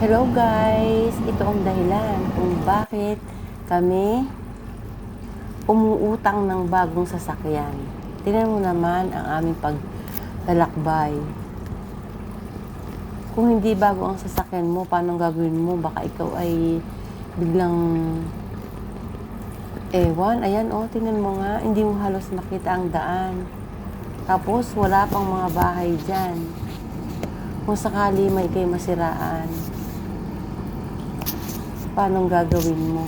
Hello guys! Ito ang dahilan kung bakit kami umuutang ng bagong sasakyan. Tingnan mo naman ang aming paglalakbay. Kung hindi bago ang sasakyan mo, paano gagawin mo? Baka ikaw ay biglang ewan. Ayan tingnan mo nga, hindi mo halos makita ang daan. Tapos wala pang mga bahay dyan. Kung sakali may kayo masiraan, paano gagawin mo?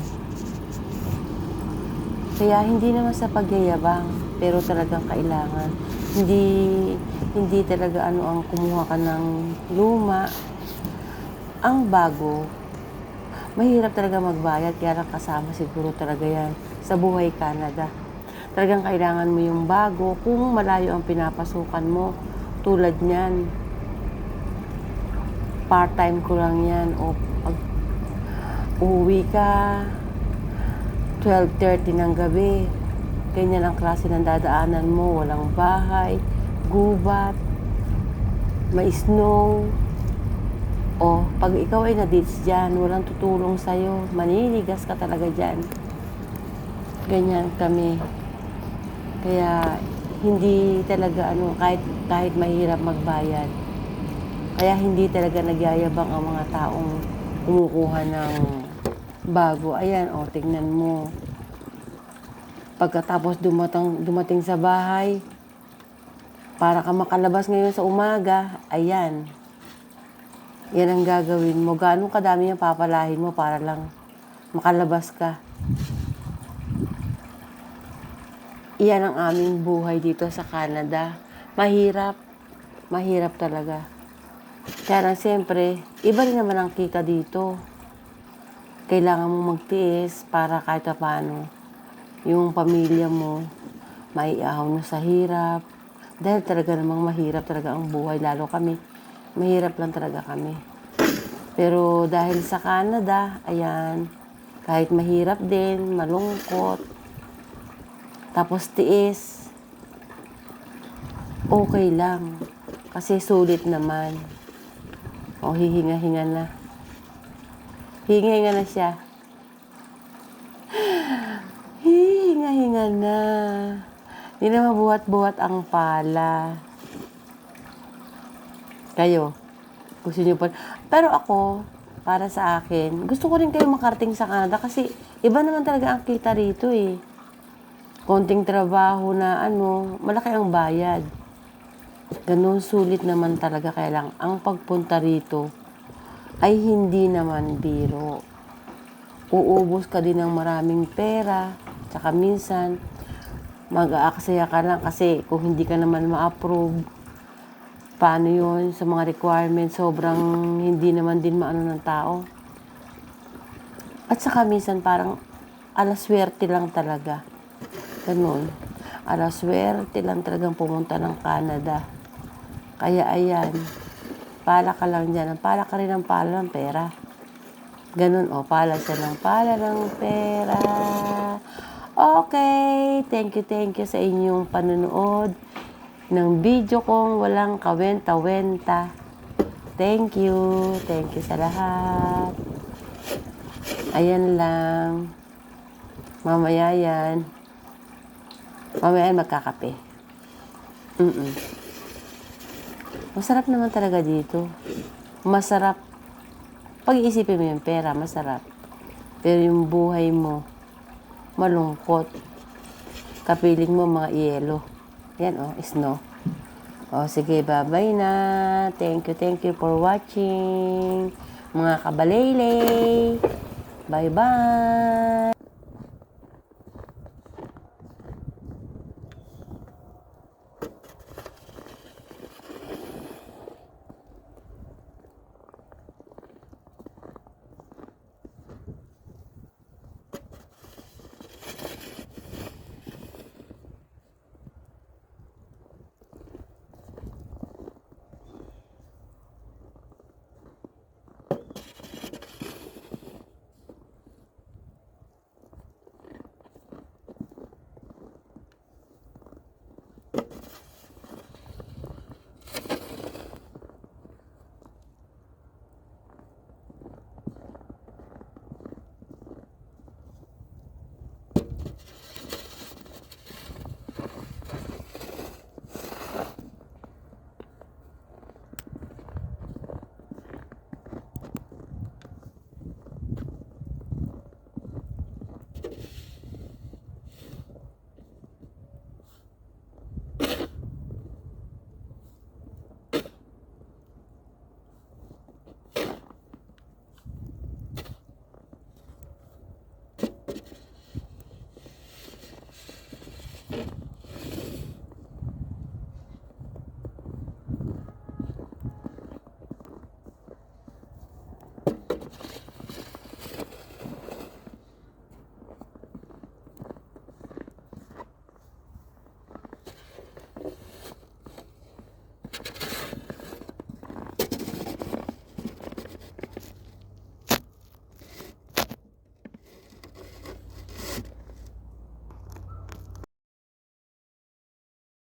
Kaya hindi naman sa pagyayabang, pero talagang kailangan. Hindi talaga ang kumuha ka ng luma. Ang bago, mahirap talaga magbayad, kaya lang kasama siguro talaga yan sa buhay Canada. Talagang kailangan mo yung bago kung malayo ang pinapasukan mo. Tulad niyan, part-time ko lang yan, o pag uuwi ka 12:30 ng gabi, ganyan ang klase ng dadaanan mo. Walang bahay, gubat, may snow. O pag ikaw ay na-ditch dyan, walang tutulong sa'yo, maninigas ka talaga dyan. Ganyan kami. Kaya hindi talaga kahit mahirap magbayad. Kaya hindi talaga nagyayabang ang mga taong kumukuha ng bago. Ayan, tingnan mo. Pagkatapos dumating sa bahay, para ka makalabas ngayon sa umaga, ayan. Yan ang gagawin mo. Gaano kadami yung papalahin mo para lang makalabas ka. Iyan ang aming buhay dito sa Canada. Mahirap. Mahirap talaga. Kaya lang siyempre, iba rin naman ang kita dito. Kailangan mo magtiis para kahit paano yung pamilya mo maiahon mo sa hirap. Dahil talaga namang mahirap talaga ang buhay, lalo kami. Mahirap lang talaga kami. Pero dahil sa Canada, ayan, kahit mahirap din, malungkot, tapos tiis, okay lang. Kasi sulit naman. Hihinga-hinga na. Hinga-hinga na siya. Hinga-hinga na. Hindi na mabuhat-buhat ang pala. Kayo, gusto niyo pa. Pero ako, para sa akin, gusto ko rin kayo makarating sa Canada kasi iba naman talaga ang kita rito eh. Konting trabaho na malaki ang bayad. Ganun, sulit naman talaga. Kaya lang, ang pagpunta rito ay hindi naman biro. Uubos ka din ng maraming pera, tsaka minsan, mag-aaksaya ka lang kasi kung hindi ka naman ma-approve, paano yun sa mga requirements, sobrang hindi naman din maano ng tao. At saka minsan parang alaswerte lang talaga. Ganun. Alaswerte lang talagang pumunta ng Canada. Kaya ayan, pala ka lang dyan. Pala ka rin ng pala ng pera. Ganun, pala siya ng pala ng pera. Okay, thank you sa inyong panunood ng video kong walang kawenta-wenta. Thank you sa lahat. Ayan lang. Mamaya yan magkakape. Masarap naman talaga dito. Masarap. Pag-iisipin mo yung pera, masarap. Pero yung buhay mo, malungkot. Kapiling mo mga yelo. Yan snow. Sige, bye-bye na. Thank you for watching. Mga kabalaylay. Bye-bye.